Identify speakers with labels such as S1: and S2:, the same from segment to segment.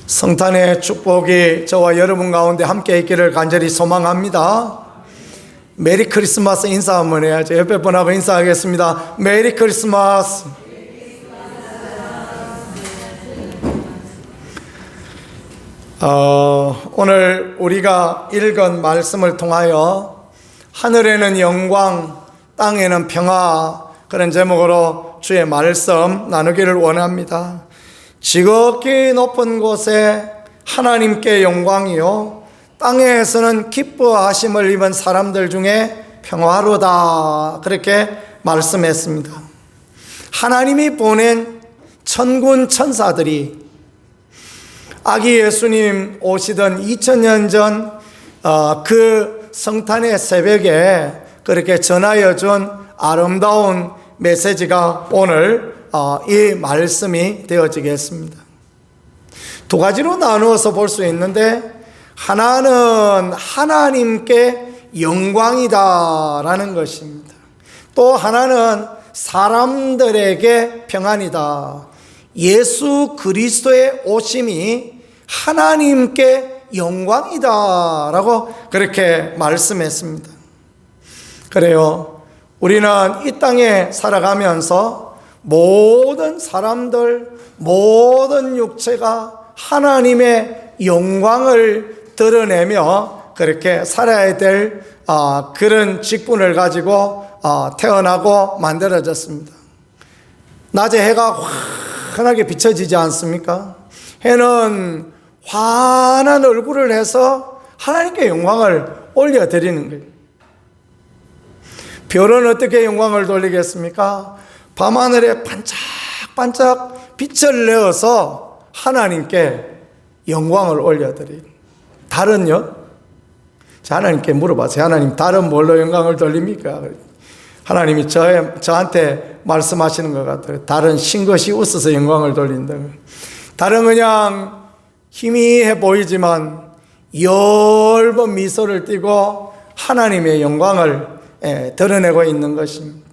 S1: 성탄의 축복이 저와 여러분 가운데 함께 있기를 간절히 소망합니다. 메리 크리스마스 인사 한번 해야죠. 옆에 분하고 인사하겠습니다. 메리 크리스마스. 오늘 우리가 읽은 말씀을 통하여 하늘에는 영광, 땅에는 평화, 그런 제목으로 주의 말씀 나누기를 원합니다. 지극히 높은 곳에 하나님께 영광이요, 땅에서는 기뻐하심을 입은 사람들 중에 평화로다, 그렇게 말씀했습니다. 하나님이 보낸 천군 천사들이 아기 예수님 오시던 2000년 전 그 성탄의 새벽에 그렇게 전하여 준 아름다운 메시지가 오늘 이 말씀이 되어지겠습니다. 두 가지로 나누어서 볼 수 있는데, 하나는 하나님께 영광이다라는 것입니다. 또 하나는 사람들에게 평안이다. 예수 그리스도의 오심이 하나님께 영광이다라고 그렇게 말씀했습니다. 그래요, 우리는 이 땅에 살아가면서 모든 사람들, 모든 육체가 하나님의 영광을 드러내며 그렇게 살아야 될 그런 직분을 가지고 태어나고 만들어졌습니다. 낮에 해가 환하게 비춰지지 않습니까? 해는 환한 얼굴을 해서 하나님께 영광을 올려드리는 거예요. 별은 어떻게 영광을 돌리겠습니까? 밤하늘에 반짝반짝 빛을 내어서 하나님께 영광을 올려드리는. 달은요? 하나님께 물어봐세요. 하나님, 달은 뭘로 영광을 돌립니까? 하나님이 저한테 말씀하시는 것 같아요. 달은 싱긋이 웃어서 영광을 돌린다고. 달은 그냥 희미해 보이지만 엷은 미소를 띠고 하나님의 영광을 드러내고 있는 것입니다.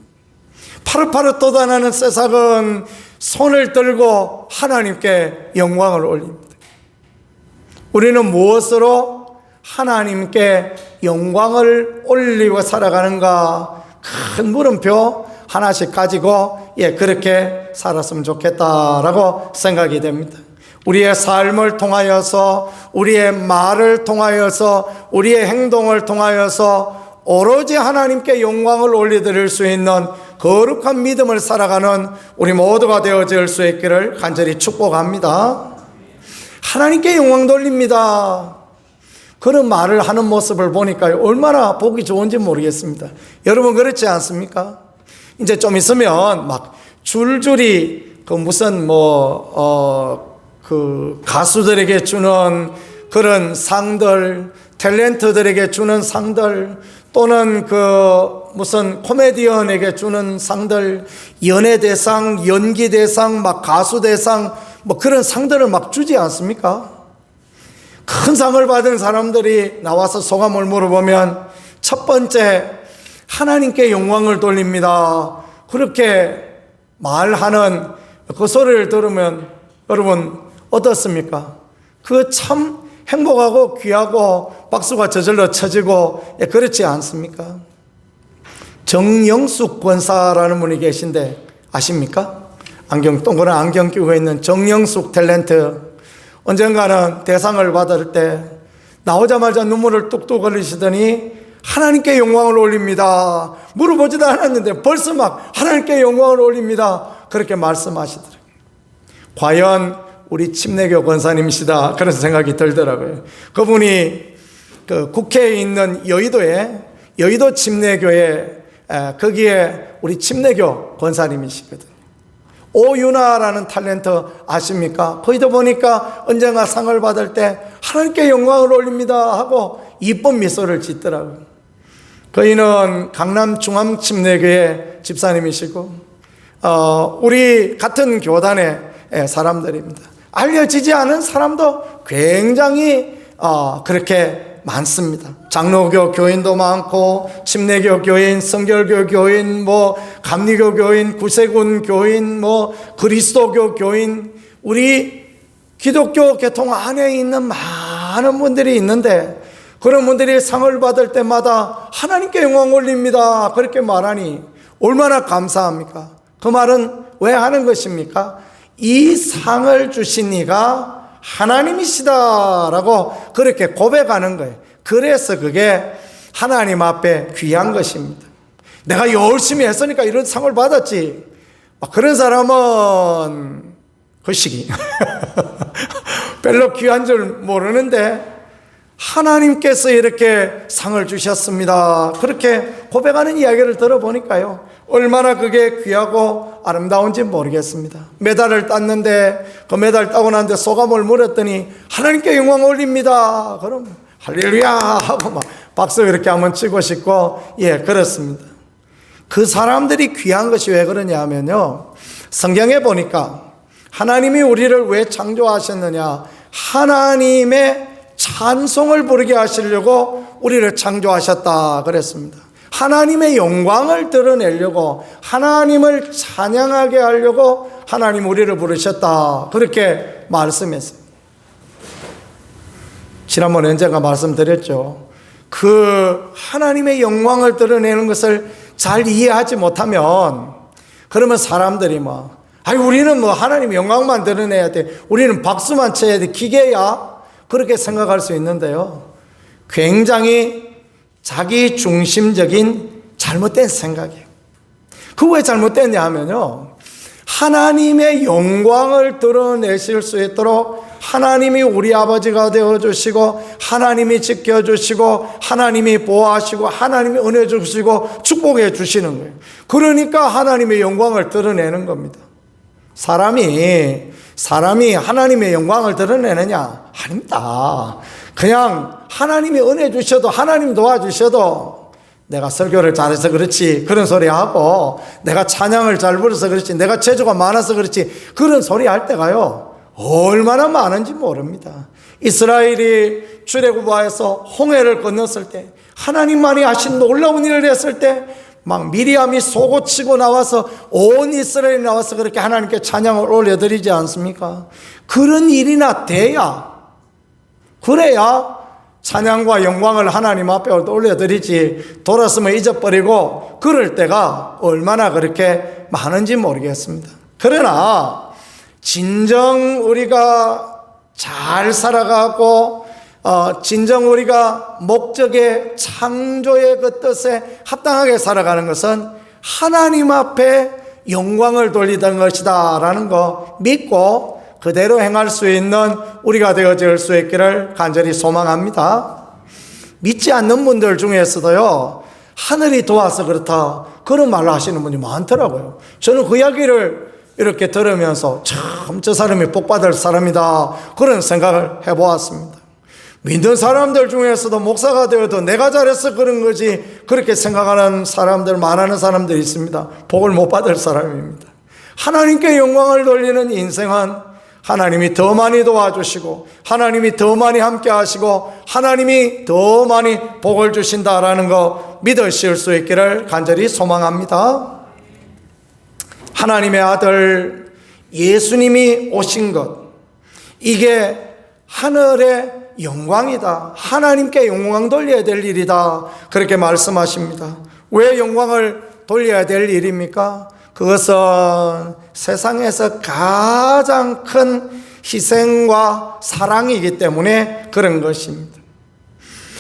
S1: 파릇파릇 돋아나는 새싹은 손을 들고 하나님께 영광을 올립니다. 우리는 무엇으로 하나님께 영광을 올리고 살아가는가? 큰 물음표 하나씩 가지고 그렇게 살았으면 좋겠다라고 생각이 됩니다. 우리의 삶을 통하여서, 우리의 말을 통하여서, 우리의 행동을 통하여서 오로지 하나님께 영광을 올려드릴 수 있는 거룩한 믿음을 살아가는 우리 모두가 되어질 수 있기를 간절히 축복합니다. 하나님께 영광 돌립니다. 그런 말을 하는 모습을 보니까 얼마나 보기 좋은지 모르겠습니다. 여러분 그렇지 않습니까? 이제 좀 있으면 막 줄줄이 무슨 가수들에게 주는 그런 상들, 탤런트들에게 주는 상들, 또는 무슨 코미디언에게 주는 상들, 연예대상, 연기대상, 가수대상, 그런 상들을 막 주지 않습니까? 큰 상을 받은 사람들이 나와서 소감을 물어보면 첫 번째, 하나님께 영광을 돌립니다, 그렇게 말하는 그 소리를 들으면 여러분 어떻습니까? 그거 참 행복하고 귀하고 박수가 저절로 쳐지고 그렇지 않습니까? 정영숙 권사라는 분이 계신데 아십니까? 동그란 안경 끼고 있는 정영숙 탤런트. 언젠가는 대상을 받을 때 나오자마자 눈물을 뚝뚝 흘리시더니 하나님께 영광을 올립니다, 물어보지도 않았는데 벌써 막 하나님께 영광을 올립니다, 그렇게 말씀하시더라고요. 과연 우리 침례교 권사님이시다, 그런 생각이 들더라고요. 그분이 국회에 있는 여의도 침례교회, 거기에 우리 침례교 권사님이시거든요. 오윤아라는 탤런트 아십니까? 거기도 보니까 언젠가 상을 받을 때 하나님께 영광을 올립니다 하고 이쁜 미소를 짓더라고요. 그이는 강남 중앙침례교회 집사님이시고 우리 같은 교단의 사람들입니다. 알려지지 않은 사람도 굉장히 그렇게 많습니다. 장로교 교인도 많고, 침례교 교인, 성결교 교인, 감리교 교인, 구세군 교인, 그리스도교 교인, 우리 기독교 계통 안에 있는 많은 분들이 있는데 그런 분들이 상을 받을 때마다 하나님께 영광 올립니다 그렇게 말하니 얼마나 감사합니까? 그 말은 왜 하는 것입니까? 이 상을 주신 이가 하나님이시다라고 그렇게 고백하는 거예요. 그래서 그게 하나님 앞에 귀한 것입니다. 내가 열심히 했으니까 이런 상을 받았지. 그런 사람은 거시기 별로 귀한 줄 모르는데 하나님께서 이렇게 상을 주셨습니다 그렇게 고백하는 이야기를 들어보니까요 얼마나 그게 귀하고 아름다운지 모르겠습니다. 메달을 땄는데 그 메달 따고 났는데 소감을 물었더니 하나님께 영광 올립니다 그럼 할렐루야 하고 막 박수 이렇게 한번 치고 싶고 그렇습니다. 그 사람들이 귀한 것이 왜 그러냐 하면요 성경에 보니까 하나님이 우리를 왜 창조하셨느냐, 하나님의 찬송을 부르게 하시려고 우리를 창조하셨다 그랬습니다. 하나님의 영광을 드러내려고, 하나님을 찬양하게 하려고 하나님 우리를 부르셨다 그렇게 말씀했어요. 지난번에 언젠가 말씀드렸죠. 그 하나님의 영광을 드러내는 것을 잘 이해하지 못하면 그러면 사람들이 우리는 하나님의 영광만 드러내야 돼, 우리는 박수만 쳐야 돼, 기계야, 그렇게 생각할 수 있는데요, 굉장히 자기 중심적인 잘못된 생각이에요. 그 왜 잘못됐냐 하면요, 하나님의 영광을 드러내실 수 있도록 하나님이 우리 아버지가 되어주시고, 하나님이 지켜주시고, 하나님이 보호하시고, 하나님이 은혜 주시고 축복해 주시는 거예요. 그러니까 하나님의 영광을 드러내는 겁니다. 사람이 하나님의 영광을 드러내느냐? 아닙니다. 그냥 하나님이 은혜 주셔도, 하나님 도와주셔도, 내가 설교를 잘해서 그렇지 그런 소리 하고, 내가 찬양을 잘 불러서 그렇지, 내가 재주가 많아서 그렇지 그런 소리 할 때가요 얼마나 많은지 모릅니다. 이스라엘이 출애굽하여서 홍해를 건넜을 때, 하나님만이 하신 놀라운 일을 했을 때 막 미리암이 속옷치고 나와서 온 이스라엘이 나와서 그렇게 하나님께 찬양을 올려드리지 않습니까? 그런 일이나 돼야, 그래야 찬양과 영광을 하나님 앞에 올려드리지, 돌았으면 잊어버리고 그럴 때가 얼마나 그렇게 많은지 모르겠습니다. 그러나 진정 우리가 잘 살아가고 진정 우리가 목적의 창조의 그 뜻에 합당하게 살아가는 것은 하나님 앞에 영광을 돌리던 것이다 라는 거 믿고 그대로 행할 수 있는 우리가 되어질 수 있기를 간절히 소망합니다. 믿지 않는 분들 중에서도요, 하늘이 도와서 그렇다 그런 말을 하시는 분이 많더라고요. 저는 그 이야기를 이렇게 들으면서 참 저 사람이 복받을 사람이다 그런 생각을 해보았습니다. 믿는 사람들 중에서도 목사가 되어도 내가 잘해서 그런 거지 그렇게 생각하는 사람들, 말하는 사람들이 있습니다. 복을 못 받을 사람입니다. 하나님께 영광을 돌리는 인생은 하나님이 더 많이 도와주시고, 하나님이 더 많이 함께 하시고, 하나님이 더 많이 복을 주신다라는 거 믿으실 수 있기를 간절히 소망합니다. 하나님의 아들 예수님이 오신 것, 이게 하늘의 영광이다, 하나님께 영광 돌려야 될 일이다 그렇게 말씀하십니다. 왜 영광을 돌려야 될 일입니까? 그것은 세상에서 가장 큰 희생과 사랑이기 때문에 그런 것입니다.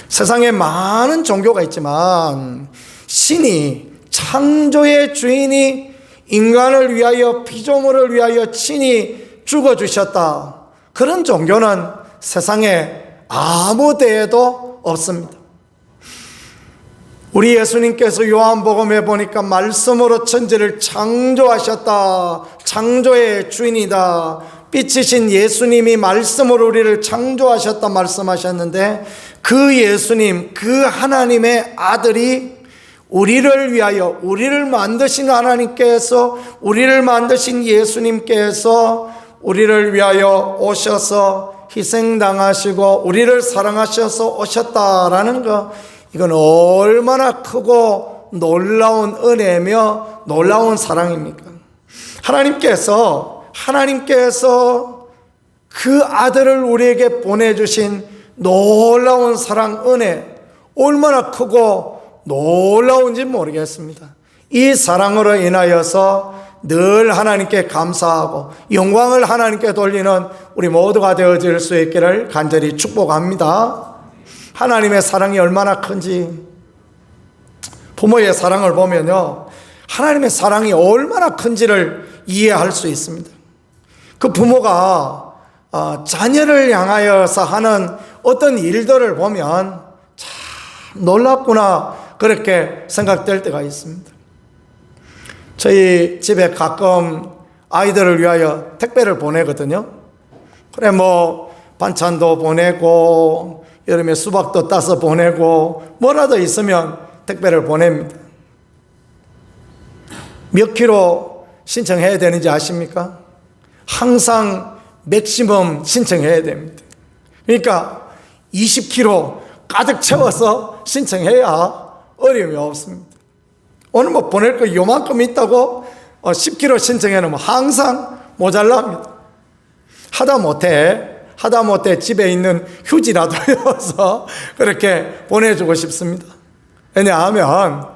S1: 세상에 많은 종교가 있지만 신이, 창조의 주인이 인간을 위하여, 피조물을 위하여 친히 죽어주셨다, 그런 종교는 세상에 아무 데에도 없습니다. 우리 예수님께서 요한복음에 보니까 말씀으로 천지를 창조하셨다, 창조의 주인이다, 빛이신 예수님이 말씀으로 우리를 창조하셨다 말씀하셨는데, 그 예수님, 그 하나님의 아들이 우리를 위하여, 우리를 만드신 하나님께서, 우리를 만드신 예수님께서 우리를 위하여 오셔서 희생당하시고 우리를 사랑하셔서 오셨다라는 거, 이건 얼마나 크고 놀라운 은혜며 놀라운 사랑입니까? 하나님께서 그 아들을 우리에게 보내주신 놀라운 사랑, 은혜, 얼마나 크고 놀라운지 모르겠습니다. 이 사랑으로 인하여서 늘 하나님께 감사하고 영광을 하나님께 돌리는 우리 모두가 되어질 수 있기를 간절히 축복합니다. 하나님의 사랑이 얼마나 큰지, 부모의 사랑을 보면요, 하나님의 사랑이 얼마나 큰지를 이해할 수 있습니다. 그 부모가 자녀를 향하여서 하는 어떤 일들을 보면 참 놀랍구나, 그렇게 생각될 때가 있습니다. 저희 집에 가끔 아이들을 위하여 택배를 보내거든요. 그래 뭐 반찬도 보내고 여름에 수박도 따서 보내고 뭐라도 있으면 택배를 보냅니다. 몇 킬로 신청해야 되는지 아십니까? 항상 맥시멈 신청해야 됩니다. 그러니까 20kg 가득 채워서 신청해야 어려움이 없습니다. 오늘 뭐 보낼 거 요만큼 있다고 10kg 신청해 놓으면 항상 모자랍니다. 하다못해 집에 있는 휴지라도 여서 그렇게 보내주고 싶습니다. 왜냐하면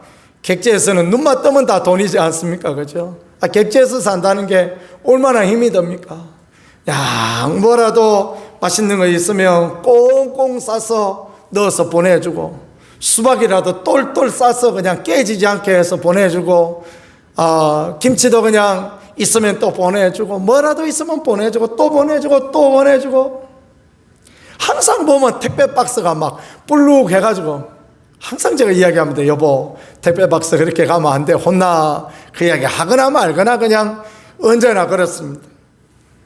S1: 객지에서는 눈만 뜨면 다 돈이지 않습니까? 그죠? 객지에서 산다는 게 얼마나 힘이 듭니까? 뭐라도 맛있는 거 있으면 꽁꽁 싸서 넣어서 보내주고, 수박이라도 똘똘 싸서 그냥 깨지지 않게 해서 보내주고, 김치도 그냥 있으면 또 보내주고, 뭐라도 있으면 보내주고, 또 보내주고, 또 보내주고. 항상 보면 택배 박스가 막 불룩 해가지고, 항상 제가 이야기합니다. 여보, 택배 박스 그렇게 가면 안 돼, 혼나. 그 이야기 하거나 말거나 그냥 언제나 그렇습니다.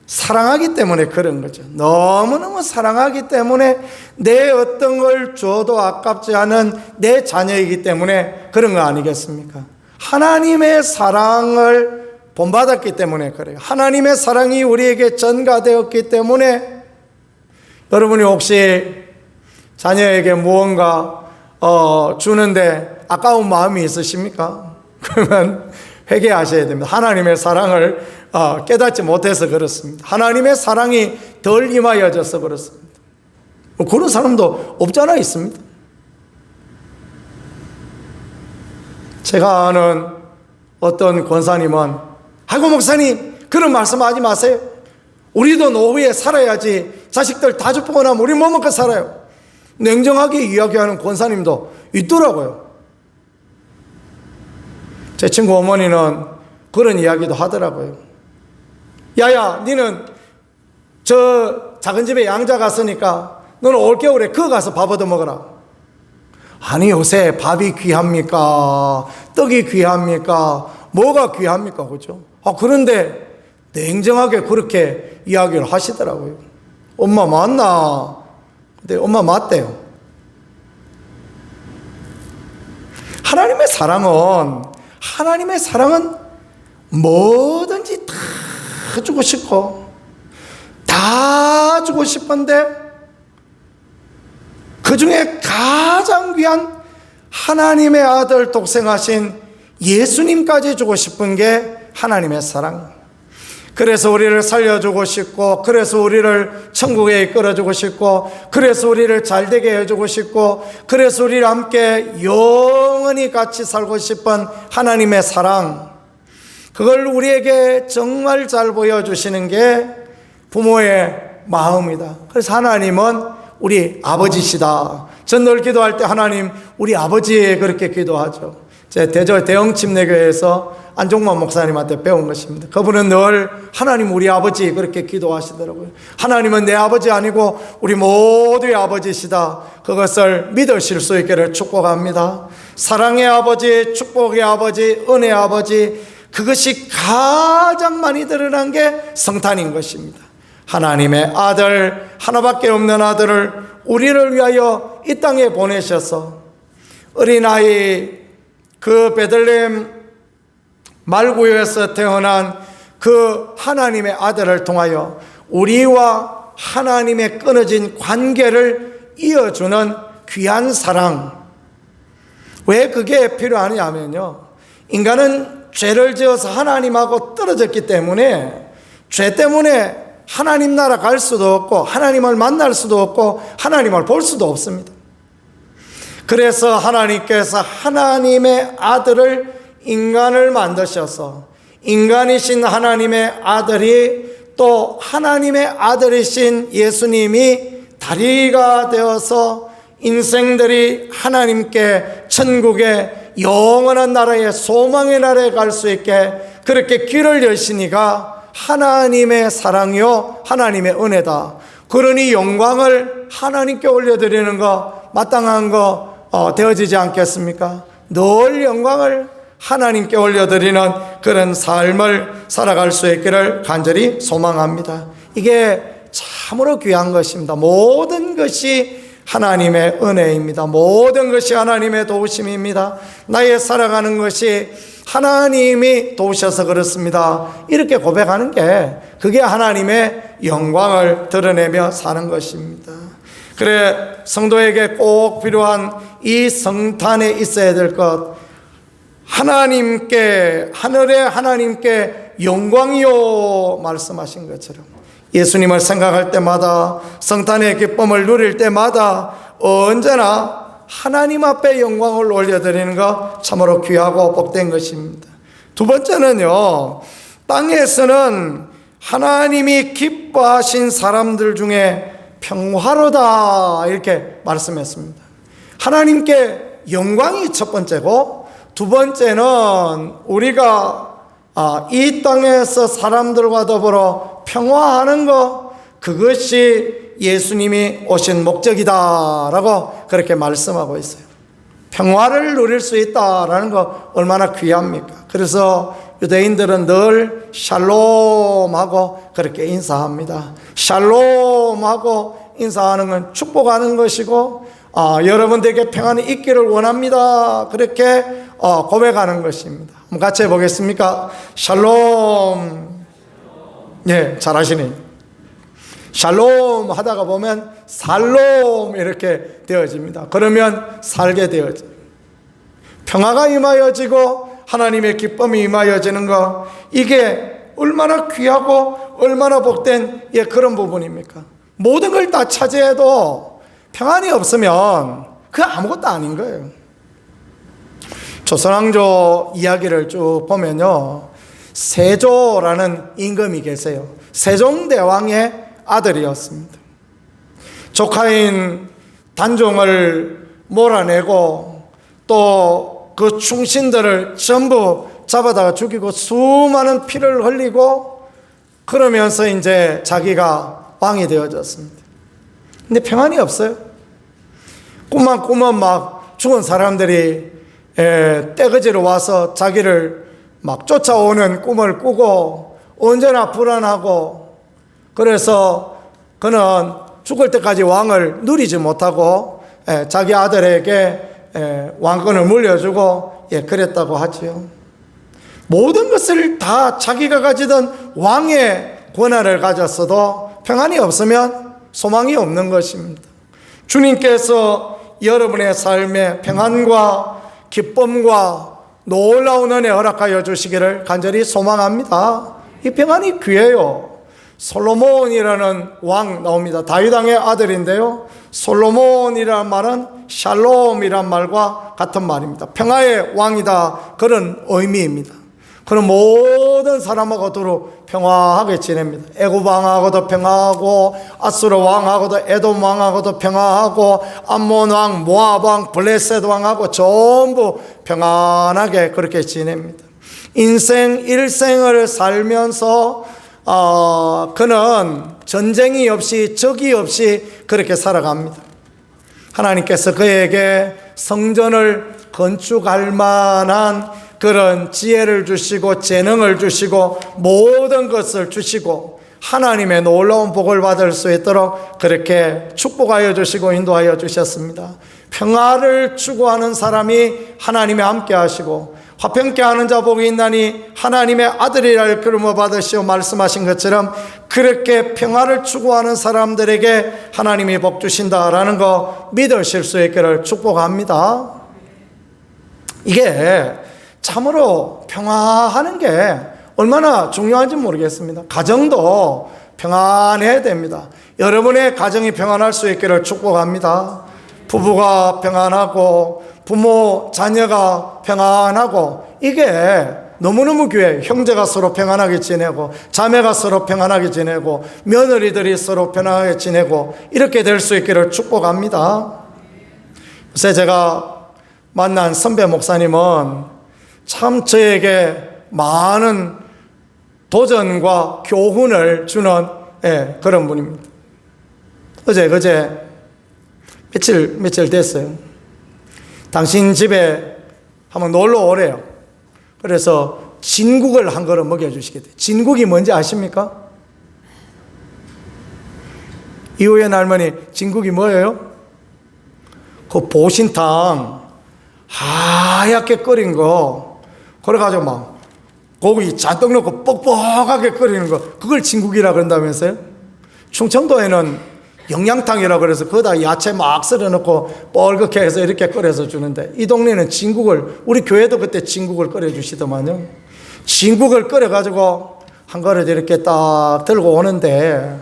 S1: 사랑하기 때문에 그런 거죠. 너무너무 사랑하기 때문에 내 어떤 걸 줘도 아깝지 않은 내 자녀이기 때문에 그런 거 아니겠습니까? 하나님의 사랑을 본받았기 때문에 그래요. 하나님의 사랑이 우리에게 전가되었기 때문에. 여러분이 혹시 자녀에게 무언가 주는데 아까운 마음이 있으십니까? 그러면 회개하셔야 됩니다. 하나님의 사랑을 깨닫지 못해서 그렇습니다. 하나님의 사랑이 덜 임하여져서 그렇습니다. 그런 사람도 없잖아 있습니다. 제가 아는 어떤 권사님은, 아이고 목사님 그런 말씀하지 마세요. 우리도 노후에 살아야지. 자식들 다 죽고 나면 우리 뭐 먹고 살아요. 냉정하게 이야기하는 권사님도 있더라고요. 제 친구 어머니는 그런 이야기도 하더라고요. 야야, 니는 저 작은 집에 양자 갔으니까 너는 올겨울에 그거 가서 밥 얻어 먹어라. 아니 요새 밥이 귀합니까? 떡이 귀합니까? 뭐가 귀합니까? 그죠? 그런데 냉정하게 그렇게 이야기를 하시더라고요. 엄마 맞나? 근데 엄마 맞대요. 하나님의 사랑은 뭐든지 다 주고 싶고 다 주고 싶은데 그 중에 가장 귀한 하나님의 아들 독생하신 예수님까지 주고 싶은 게 하나님의 사랑. 그래서 우리를 살려주고 싶고, 그래서 우리를 천국에 이끌어주고 싶고, 그래서 우리를 잘되게 해주고 싶고, 그래서 우리를 함께 영원히 같이 살고 싶은 하나님의 사랑, 그걸 우리에게 정말 잘 보여주시는 게 부모의 마음이다. 그래서 하나님은 우리 아버지시다. 전 늘 기도할 때 하나님 우리 아버지 그렇게 기도하죠. 제 대형 침례교회에서 안종만 목사님한테 배운 것입니다. 그분은 늘 하나님 우리 아버지 그렇게 기도하시더라고요. 하나님은 내 아버지 아니고 우리 모두의 아버지시다. 그것을 믿으실 수 있기를 축복합니다. 사랑의 아버지, 축복의 아버지, 은혜의 아버지, 그것이 가장 많이 드러난 게 성탄인 것입니다. 하나님의 아들, 하나밖에 없는 아들을 우리를 위하여 이 땅에 보내셔서 어린아이 그 베들레헴 말구유에서 태어난 그 하나님의 아들을 통하여 우리와 하나님의 끊어진 관계를 이어주는 귀한 사랑. 왜 그게 필요하냐면요, 인간은 죄를 지어서 하나님하고 떨어졌기 때문에, 죄 때문에 하나님 나라 갈 수도 없고 하나님을 만날 수도 없고 하나님을 볼 수도 없습니다. 그래서 하나님께서 하나님의 아들을 인간을 만드셔서 인간이신 하나님의 아들이 또 하나님의 아들이신 예수님이 다리가 되어서 인생들이 하나님께 천국의 영원한 나라의 소망의 나라에 갈 수 있게 그렇게 길을 여시니가 하나님의 사랑이요 하나님의 은혜다. 그러니 영광을 하나님께 올려드리는 거 마땅한 거 되어지지 않겠습니까? 늘 영광을 하나님께 올려드리는 그런 삶을 살아갈 수 있기를 간절히 소망합니다. 이게 참으로 귀한 것입니다. 모든 것이 하나님의 은혜입니다. 모든 것이 하나님의 도우심입니다. 나의 살아가는 것이 하나님이 도우셔서 그렇습니다. 이렇게 고백하는 게 그게 하나님의 영광을 드러내며 사는 것입니다. 그래 성도에게 꼭 필요한 이 성탄에 있어야 될 것, 하나님께, 하늘의 하나님께 영광이요 말씀하신 것처럼 예수님을 생각할 때마다 성탄의 기쁨을 누릴 때마다 언제나 하나님 앞에 영광을 올려드리는 것 참으로 귀하고 복된 것입니다. 두 번째는요, 땅에서는 하나님이 기뻐하신 사람들 중에 평화로다 이렇게 말씀했습니다. 하나님께 영광이 첫 번째고 두 번째는 우리가 이 땅에서 사람들과 더불어 평화하는 것, 그것이 예수님이 오신 목적이다라고 그렇게 말씀하고 있어요. 평화를 누릴 수 있다라는 거 얼마나 귀합니까? 그래서 유대인들은 늘 샬롬하고 그렇게 인사합니다. 샬롬하고 인사하는 건 축복하는 것이고 여러분들에게 평안이 있기를 원합니다. 그렇게 고백하는 것입니다. 한번 같이 해보겠습니까? 샬롬. 예, 잘하시네. 샬롬 하다가 보면 살롬 이렇게 되어집니다. 그러면 살게 되어져요. 평화가 임하여지고 하나님의 기쁨이 임하여지는 것, 이게 얼마나 귀하고 얼마나 복된 그런 부분입니까? 모든 걸 다 차지해도 평안이 없으면 그 아무것도 아닌 거예요. 조선왕조 이야기를 쭉 보면요, 세조라는 임금이 계세요. 세종대왕의 아들이었습니다. 조카인 단종을 몰아내고 또 그 충신들을 전부 잡아다가 죽이고 수많은 피를 흘리고 그러면서 이제 자기가 왕이 되어졌습니다. 근데 평안이 없어요. 꿈만 꾸면 막 죽은 사람들이 떼거지로 와서 자기를 막 쫓아오는 꿈을 꾸고 언제나 불안하고, 그래서 그는 죽을 때까지 왕을 누리지 못하고 자기 아들에게 왕권을 물려주고 그랬다고 하지요. 모든 것을 다 자기가 가지던 왕의 권한을 가졌어도 평안이 없으면 소망이 없는 것입니다. 주님께서 여러분의 삶에 평안과 기쁨과 놀라운 은혜 허락하여 주시기를 간절히 소망합니다. 이 평안이 귀해요. 솔로몬이라는 왕 나옵니다. 다윗 왕의 아들인데요, 솔로몬이라는 말은 샬롬이란 말과 같은 말입니다. 평화의 왕이다, 그런 의미입니다. 그럼 모든 사람하고 두루 평화하게 지냅니다. 애굽 왕하고도 평화하고 아수르 왕하고도 에돔 왕하고도 평화하고 암몬 왕, 모압 왕, 블레셋 왕하고 전부 평안하게 그렇게 지냅니다. 인생 일생을 살면서 그는 전쟁이 없이 적이 없이 그렇게 살아갑니다. 하나님께서 그에게 성전을 건축할 만한 그런 지혜를 주시고 재능을 주시고 모든 것을 주시고 하나님의 놀라운 복을 받을 수 있도록 그렇게 축복하여 주시고 인도하여 주셨습니다. 평화를 추구하는 사람이 하나님의 함께 하시고 화평케 하는 자 복이 있나니 하나님의 아들이라 그름을 받으시오 말씀하신 것처럼 그렇게 평화를 추구하는 사람들에게 하나님이 복 주신다라는 거 믿으실 수 있기를 축복합니다. 이게 참으로 평화하는 게 얼마나 중요한지 모르겠습니다. 가정도 평안해야 됩니다. 여러분의 가정이 평안할 수 있기를 축복합니다. 부부가 평안하고 부모, 자녀가 평안하고, 이게 너무너무 귀해요. 형제가 서로 평안하게 지내고, 자매가 서로 평안하게 지내고, 며느리들이 서로 평안하게 지내고, 이렇게 될 수 있기를 축복합니다. 요새 제가 만난 선배 목사님은 참 저에게 많은 도전과 교훈을 주는 그런 분입니다. 그제 며칠 됐어요. 당신 집에 한번 놀러 오래요. 그래서 진국을 한 그릇 먹여주시게 돼요. 진국이 뭔지 아십니까? 이호연 할머니, 진국이 뭐예요? 그 보신탕 하얗게 끓인 거, 그래가지고 막 고기 잔뜩 넣고 뻑뻑하게 끓이는 거, 그걸 진국이라 그런다면서요? 충청도에는 영양탕이라 그래서 거기다 야채 막 썰어 넣고 뻘겋게 해서 이렇게 끓여서 주는데, 이 동네는 진국을, 우리 교회도 그때 진국을 끓여 주시더만요. 진국을 끓여 가지고 한 그릇 이렇게 딱 들고 오는데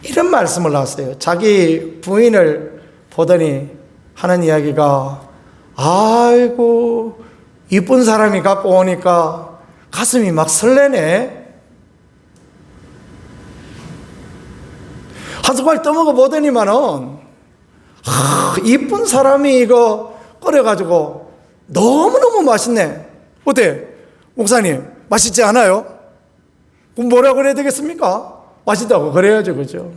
S1: 이런 말씀을 하세요. 자기 부인을 보더니 하는 이야기가, 아이고 이쁜 사람이 갖고 오니까 가슴이 막 설레네. 한 숟갈 떠먹어 보더니만은, 이쁜 사람이 이거 끓여가지고 너무너무 맛있네. 어때? 목사님, 맛있지 않아요? 그럼 뭐라 그래야 되겠습니까? 맛있다고 그래야죠, 그죠?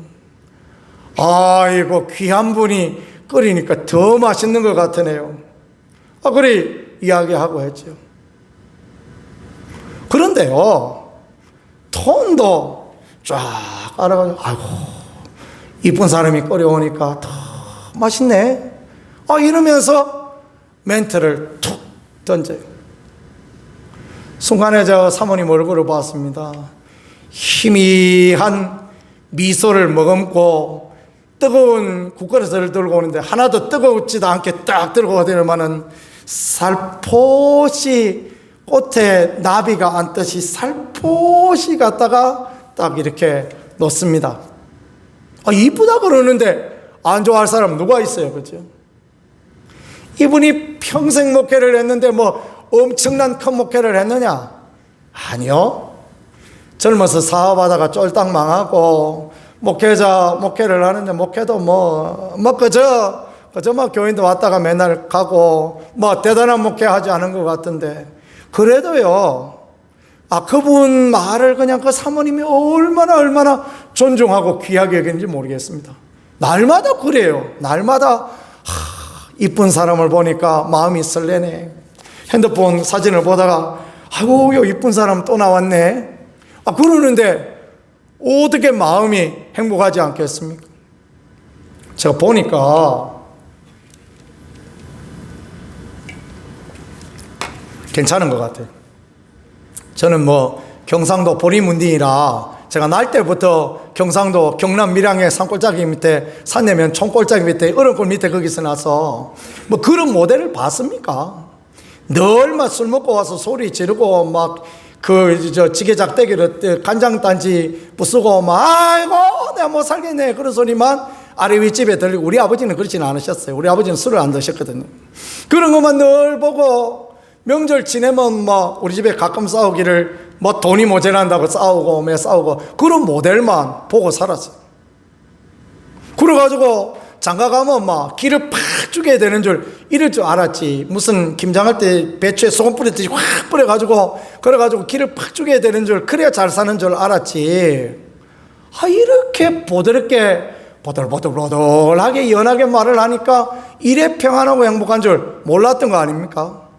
S1: 아이고, 귀한 분이 끓이니까 더 맛있는 것 같으네요. 그래, 이야기하고 했죠. 그런데요, 톤도 쫙 알아가지고, 아이고, 이쁜 사람이 끓여오니까 더 맛있네. 이러면서 멘트를 툭 던져요. 순간에 저 사모님 얼굴을 봤습니다. 희미한 미소를 머금고 뜨거운 국그릇을 들고 오는데, 하나도 뜨겁지도 않게 딱 들고 오더니만은 살포시 꽃에 나비가 앉듯이 살포시 갖다가 딱 이렇게 놓습니다. 이쁘다 그러는데 안 좋아할 사람 누가 있어요, 그죠? 이분이 평생 목회를 했는데 뭐 엄청난 큰 목회를 했느냐? 아니요. 젊어서 사업하다가 쫄딱 망하고, 목회를 하는데 목회도 그저 막 교인도 왔다가 맨날 가고, 뭐 대단한 목회 하지 않은 것 같은데, 그래도요, 그분 말을 그냥 그 사모님이 얼마나 존중하고 귀하게 여기는지 모르겠습니다. 날마다 그래요. 날마다 이쁜 사람을 보니까 마음이 설레네. 핸드폰 사진을 보다가 아이고, 이쁜 사람 또 나왔네. 그러는데 어떻게 마음이 행복하지 않겠습니까? 제가 보니까 괜찮은 것 같아요. 저는 뭐 경상도 보리문딩이라 제가 날 때부터 경상도 경남 밀양의 산골짜기 밑에, 산내면 총골짜기 밑에, 얼음골 밑에 거기서 나서 뭐 그런 모델을 봤습니까? 늘 막 술 먹고 와서 소리 지르고 막 지게작대기를 간장단지 부수고 막 아이고 내가 못 살겠네 그런 소리만 아래 윗집에 들리고, 우리 아버지는 그렇지는 않으셨어요. 우리 아버지는 술을 안 드셨거든요. 그런 것만 늘 보고, 명절 지내면 뭐 우리 집에 가끔 싸우기를 뭐 돈이 모자란다고 싸우고 그런 모델만 보고 살았어요. 그래가지고 장가 가면 막 기를 팍 주게 되는 줄, 이럴 줄 알았지. 무슨 김장할 때 배추에 소금 뿌렸듯이 확 뿌려가지고 그래가지고 기를 팍 주게 되는 줄, 그래야 잘 사는 줄 알았지. 이렇게 보드럽게 보들보들하게 연하게 말을 하니까 이래 평안하고 행복한 줄 몰랐던 거 아닙니까?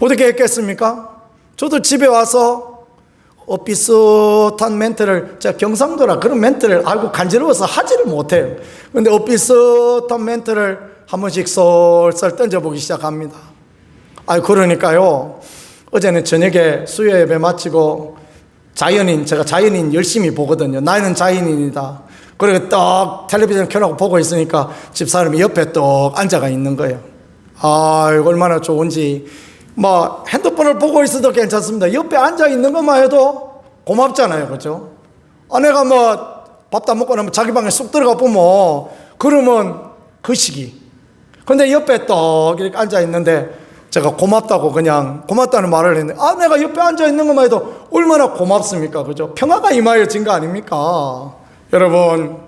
S1: 어떻게 했겠습니까? 저도 집에 와서 비슷한 멘트를, 제가 경상도라 그런 멘트를 알고 간지러워서 하지를 못해요. 근데 비슷한 멘트를 한 번씩 쏠쏠 던져보기 시작합니다. 그러니까요, 어제는 저녁에 수요 예배 마치고 제가 자연인 열심히 보거든요. 나는 자연인이다. 그리고 딱 텔레비전 켜놓고 보고 있으니까 집사람이 옆에 또 앉아가 있는 거예요. 얼마나 좋은지. 뭐 핸드폰을 보고 있어도 괜찮습니다. 옆에 앉아 있는 것만 해도 고맙잖아요, 그렇죠? 아내가 뭐 밥 다 먹고 나면 자기 방에 쑥 들어가 보면 그러면 그 시기. 근데 옆에 또 이렇게 앉아 있는데 제가 고맙다고 그냥 고맙다는 말을 했는데 아내가 옆에 앉아 있는 것만 해도 얼마나 고맙습니까, 그죠? 평화가 임하여진 거 아닙니까? 여러분,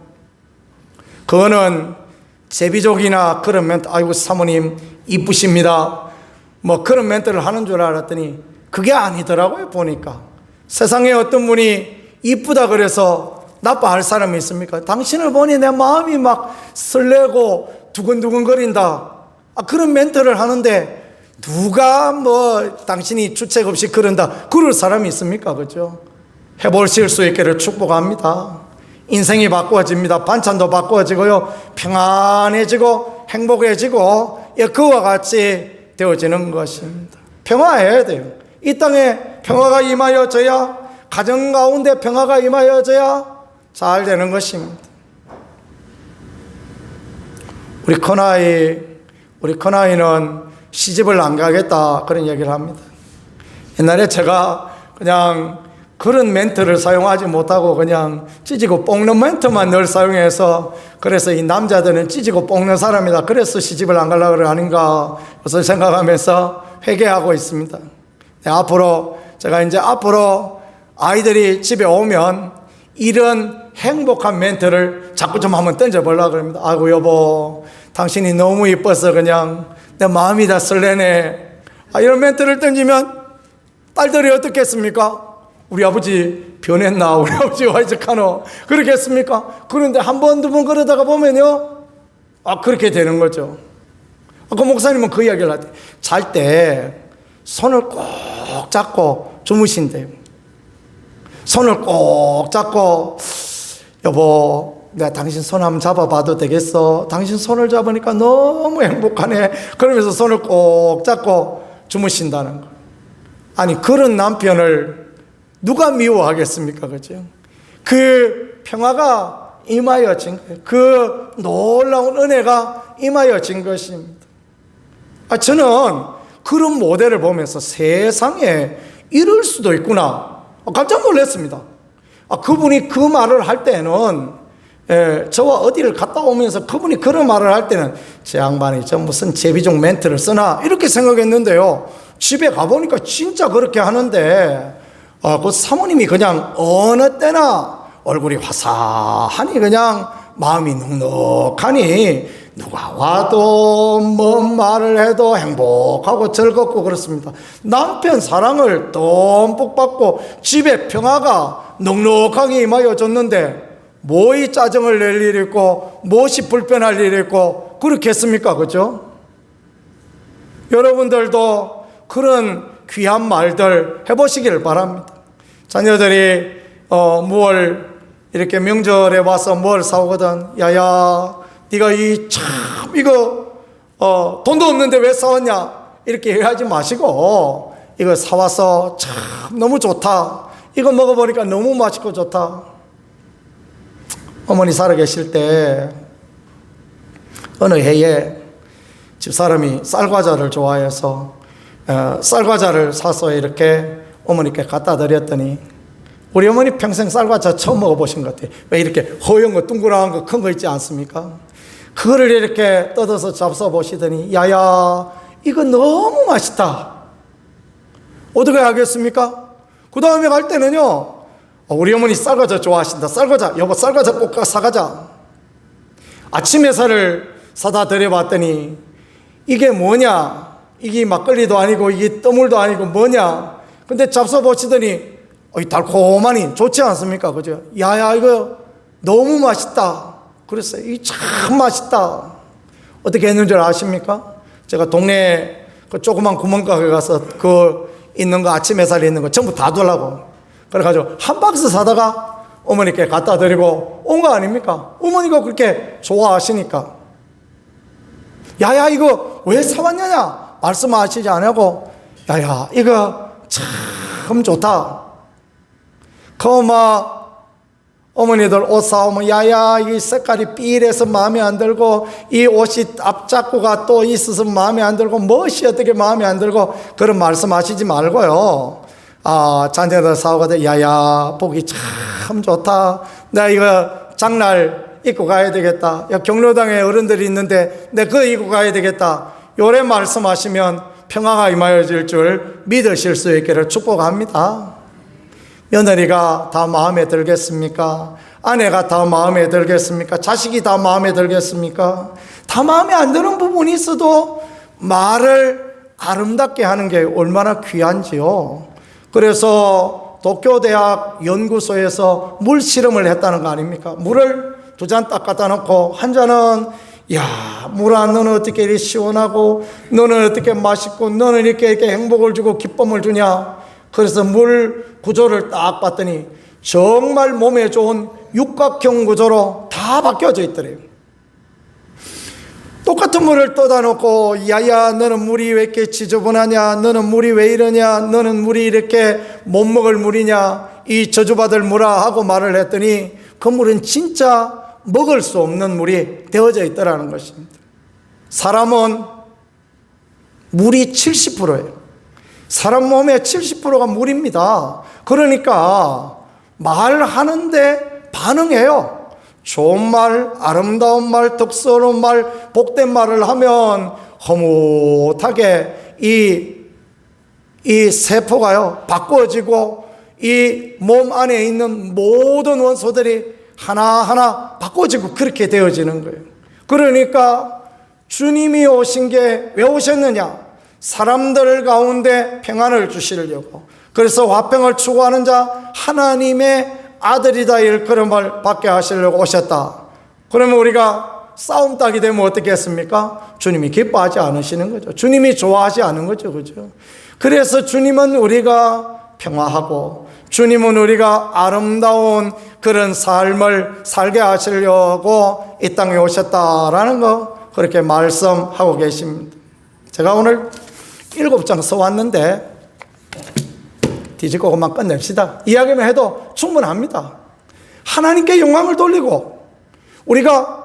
S1: 그거는 제비족이나 그런 멘트, 아이고 사모님 이쁘십니다, 뭐 그런 멘트를 하는 줄 알았더니 그게 아니더라고요. 보니까 세상에 어떤 분이 이쁘다 그래서 나빠할 사람이 있습니까? 당신을 보니 내 마음이 막 설레고 두근두근거린다, 그런 멘트를 하는데 누가 뭐 당신이 주책 없이 그런다 그럴 사람이 있습니까? 그죠? 해보실 수 있기를 축복합니다. 인생이 바꾸어집니다. 반찬도 바꾸어지고요, 평안해지고 행복해지고, 그와 같이 되어지는 것입니다. 평화해야 돼요. 이 땅에 평화가 임하여져야, 가정 가운데 평화가 임하여져야 잘 되는 것입니다. 우리 큰아이는 시집을 안 가겠다 그런 얘기를 합니다. 옛날에 제가 그냥 그런 멘트를 사용하지 못하고 그냥 찢고 볶는 멘트만 늘 사용해서, 그래서 이 남자들은 찢고 볶는 사람이다, 그래서 시집을 안 가려고 하는가 그래서 생각하면서 회개하고 있습니다. 제가 이제 앞으로 아이들이 집에 오면 이런 행복한 멘트를 자꾸 좀 한번 던져보려고 합니다. 아이고 여보, 당신이 너무 이뻐서 그냥 내 마음이 다 설레네. 이런 멘트를 던지면 딸들이 어떻겠습니까? 우리 아버지 변했나? 우리 아버지 와이즈카노? 그렇겠습니까? 그런데 한 번, 두 번 그러다가 보면요, 그렇게 되는 거죠. 그 목사님은 그 이야기를 하대. 잘 때 손을 꼭 잡고 주무신대요. 손을 꼭 잡고, 여보, 내가 당신 손 한번 잡아봐도 되겠어? 당신 손을 잡으니까 너무 행복하네. 그러면서 손을 꼭 잡고 주무신다는 거. 아니, 그런 남편을 누가 미워하겠습니까? 그죠? 그 평화가 임하여진 거예요. 그 놀라운 은혜가 임하여진 것입니다. 저는 그런 모델을 보면서 세상에 이럴 수도 있구나, 깜짝 놀랐습니다. 그분이 그 말을 할 때는, 저와 어디를 갔다 오면서 그분이 그런 말을 할 때는 제 양반이 저 무슨 제비종 멘트를 쓰나 이렇게 생각했는데요, 집에 가보니까 진짜 그렇게 하는데, 그 사모님이 그냥 어느 때나 얼굴이 화사하니 그냥 마음이 넉넉하니 누가 와도 뭔 말을 해도 행복하고 즐겁고 그렇습니다. 남편 사랑을 듬뿍 받고 집에 평화가 넉넉하게 임하여졌는데 뭐이 짜증을 낼 일이 있고 무엇이 불편할 일이 있고 그렇겠습니까? 그죠? 여러분들도 그런 귀한 말들 해보시기를 바랍니다. 자녀들이 뭘 이렇게 명절에 와서 뭘 사오거든, 야야 네가 이거 돈도 없는데 왜 사왔냐 이렇게 얘기하지 마시고, 이거 사와서 참 너무 좋다, 이거 먹어보니까 너무 맛있고 좋다. 어머니 살아계실 때 어느 해에 집사람이 쌀과자를 좋아해서 쌀과자를 사서 이렇게 어머니께 갖다 드렸더니, 우리 어머니 평생 쌀과자 처음 먹어보신 것 같아요. 왜 이렇게 허연 거 둥그러한 거 큰 거 있지 않습니까? 그거를 이렇게 뜯어서 잡숴보시더니 야야 이거 너무 맛있다. 어떻게 하겠습니까? 그 다음에 갈 때는요, 우리 어머니 쌀과자 좋아하신다, 쌀과자 여보 쌀과자 꼭 사가자. 아침 햇살을 사다 드려봤더니 이게 뭐냐, 이게 막걸리도 아니고 이게 떠물도 아니고 뭐냐. 근데 잡숴보시더니 달콤하니 좋지 않습니까? 그죠? 야야 이거 너무 맛있다 그랬어요. 이 참 맛있다. 어떻게 했는 줄 아십니까? 제가 동네 그 조그만 구멍가게 가서 그 있는 거 아침 햇살에 있는 거 전부 다 두려고 그래가지고 한 박스 사다가 어머니께 갖다 드리고 온 거 아닙니까? 어머니가 그렇게 좋아하시니까. 야야 이거 왜 사왔냐냐 말씀하시지 않고, 야야 이거 참 좋다. 어머니들 옷 사오면 야야 이 색깔이 삐래서 마음에 안 들고 이 옷이 앞잡고가 또 있어서 마음에 안 들고 멋이 어떻게 마음에 안 들고 그런 말씀하시지 말고요. 자녀들 사오거든 야야 보기 참 좋다. 나 이거 장날 입고 가야 되겠다. 야, 경로당에 어른들이 있는데 내 그거 입고 가야 되겠다. 요래 말씀하시면 평화가 임하여질 줄 믿으실 수 있기를 축복합니다. 며느리가 다 마음에 들겠습니까? 아내가 다 마음에 들겠습니까? 자식이 다 마음에 들겠습니까? 다 마음에 안 드는 부분이 있어도 말을 아름답게 하는 게 얼마나 귀한지요. 그래서 도쿄대학 연구소에서 물 실험을 했다는 거 아닙니까? 물을 2잔 딱 갖다 놓고 한 잔은 야, 물아 너는 어떻게 이렇게 시원하고 너는 어떻게 맛있고 너는 이렇게 행복을 주고 기쁨을 주냐? 그래서 물 구조를 딱 봤더니 정말 몸에 좋은 육각형 구조로 다 바뀌어져 있더래요. 똑같은 물을 떠다 놓고 야야 너는 물이 왜 이렇게 지저분하냐, 너는 물이 왜 이러냐, 너는 물이 이렇게 못 먹을 물이냐, 이 저주받을 물아 하고 말을 했더니 그 물은 진짜 먹을 수 없는 물이 되어져 있더라는 것입니다. 사람은 물이 70%예요. 사람 몸의 70%가 물입니다. 그러니까 말하는데 반응해요. 좋은 말, 아름다운 말, 덕스러운 말, 복된 말을 하면 허무하게 이 세포가요 바꿔지고 이 몸 안에 있는 모든 원소들이 하나하나 바꿔지고 그렇게 되어지는 거예요. 그러니까 주님이 오신 게 왜 오셨느냐? 사람들 가운데 평안을 주시려고. 그래서 화평을 추구하는 자 하나님의 아들이다 일컬음을 받게 하시려고 오셨다. 그러면 우리가 싸움 딱이 되면 어떻게 했습니까? 주님이 기뻐하지 않으시는 거죠. 주님이 좋아하지 않은 거죠. 그죠? 그래서 주님은 우리가 평화하고 주님은 우리가 아름다운 그런 삶을 살게 하시려고 이 땅에 오셨다라는 거 그렇게 말씀하고 계십니다. 제가 오늘 7장 써왔는데 뒤집고 그만 끝냅시다. 이야기만 해도 충분합니다. 하나님께 영광을 돌리고 우리가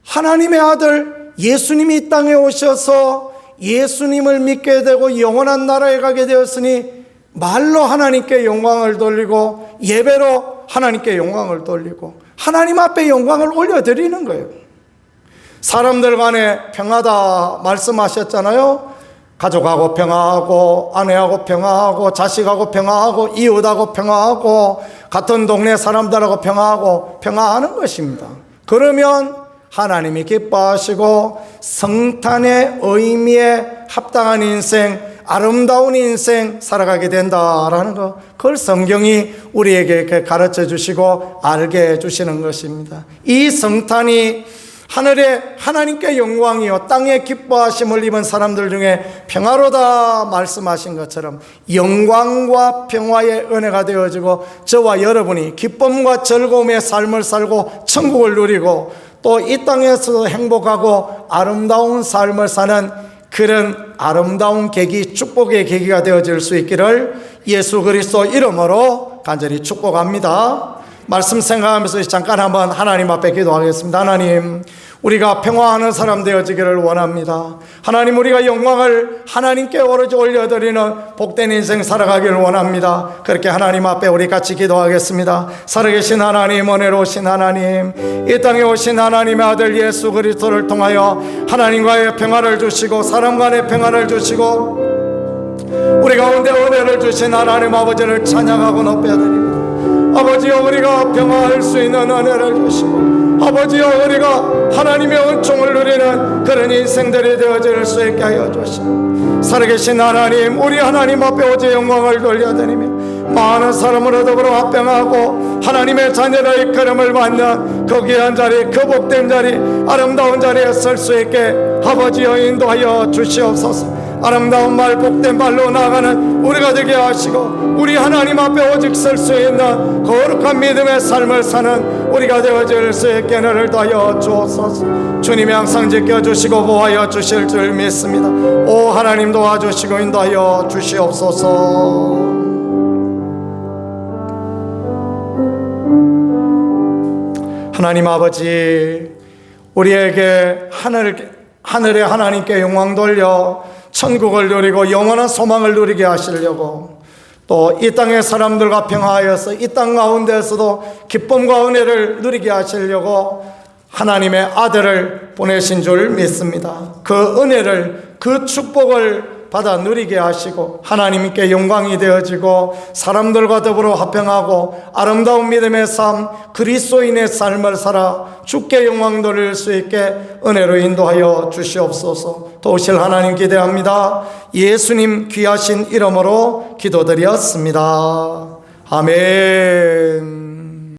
S1: 하나님의 아들 예수님이 이 땅에 오셔서 예수님을 믿게 되고 영원한 나라에 가게 되었으니 말로 하나님께 영광을 돌리고 예배로 하나님께 영광을 돌리고 하나님 앞에 영광을 올려드리는 거예요. 사람들 간에 평화다 말씀하셨잖아요. 가족하고 평화하고 아내하고 평화하고 자식하고 평화하고 이웃하고 평화하고 같은 동네 사람들하고 평화하고 평화하는 것입니다. 그러면 하나님이 기뻐하시고 성탄의 의미에 합당한 인생, 아름다운 인생 살아가게 된다라는 거, 그걸 성경이 우리에게 이렇게 가르쳐 주시고 알게 해 주시는 것입니다. 이 성탄이 하늘에 하나님께 영광이요 땅에 기뻐하심을 입은 사람들 중에 평화로다 말씀하신 것처럼 영광과 평화의 은혜가 되어지고 저와 여러분이 기쁨과 즐거움의 삶을 살고 천국을 누리고 또 이 땅에서도 행복하고 아름다운 삶을 사는 그런 아름다운 계기, 축복의 계기가 되어질 수 있기를 예수 그리스도 이름으로 간절히 축복합니다. 말씀 생각하면서 잠깐 한번 하나님 앞에 기도하겠습니다. 하나님, 우리가 평화하는 사람 되어지기를 원합니다. 하나님, 우리가 영광을 하나님께 오로지 올려드리는 복된 인생 살아가기를 원합니다. 그렇게 하나님 앞에 우리 같이 기도하겠습니다. 살아계신 하나님, 은혜로우신 하나님, 이 땅에 오신 하나님의 아들 예수 그리스도를 통하여 하나님과의 평화를 주시고 사람 간의 평화를 주시고 우리 가운데 은혜를 주신 하나님 아버지를 찬양하고 높여드립니다. 아버지여, 우리가 평화할 수 있는 은혜를 주시고 아버지여, 우리가 하나님의 은총을 누리는 그런 인생들이 되어질 수 있게 하여 주시고 살아계신 하나님, 우리 하나님 앞에 오직 영광을 돌려드리며 많은 사람으로 더불어 합병하고 하나님의 자녀의 이끌음을 받는 그 귀한 자리, 그 복된 자리, 아름다운 자리에 설 수 있게 아버지여 인도하여 주시옵소서. 아름다운 말, 복된 말로 나아가는 우리가 되게 하시고 우리 하나님 앞에 오직 설 수 있는 거룩한 믿음의 삶을 사는 우리가 되어질 수 있게 은혜를 더하여 주옵소서. 주님이 항상 지켜주시고 보호하여 주실 줄 믿습니다. 오 하나님, 도와주시고 인도하여 주시옵소서. 하나님 아버지, 우리에게 하늘의 하나님께 영광 돌려 천국을 누리고 영원한 소망을 누리게 하시려고, 또 이 땅의 사람들과 평화하여서 이 땅 가운데에서도 기쁨과 은혜를 누리게 하시려고 하나님의 아들을 보내신 줄 믿습니다. 그 은혜를, 그 축복을 받아 누리게 하시고 하나님께 영광이 되어지고 사람들과 더불어 화평하고 아름다운 믿음의 삶, 그리스도인의 삶을 살아 주께 영광 돌릴 수 있게 은혜로 인도하여 주시옵소서. 도우실 하나님 기대합니다. 예수님 귀하신 이름으로 기도드렸습니다. 아멘.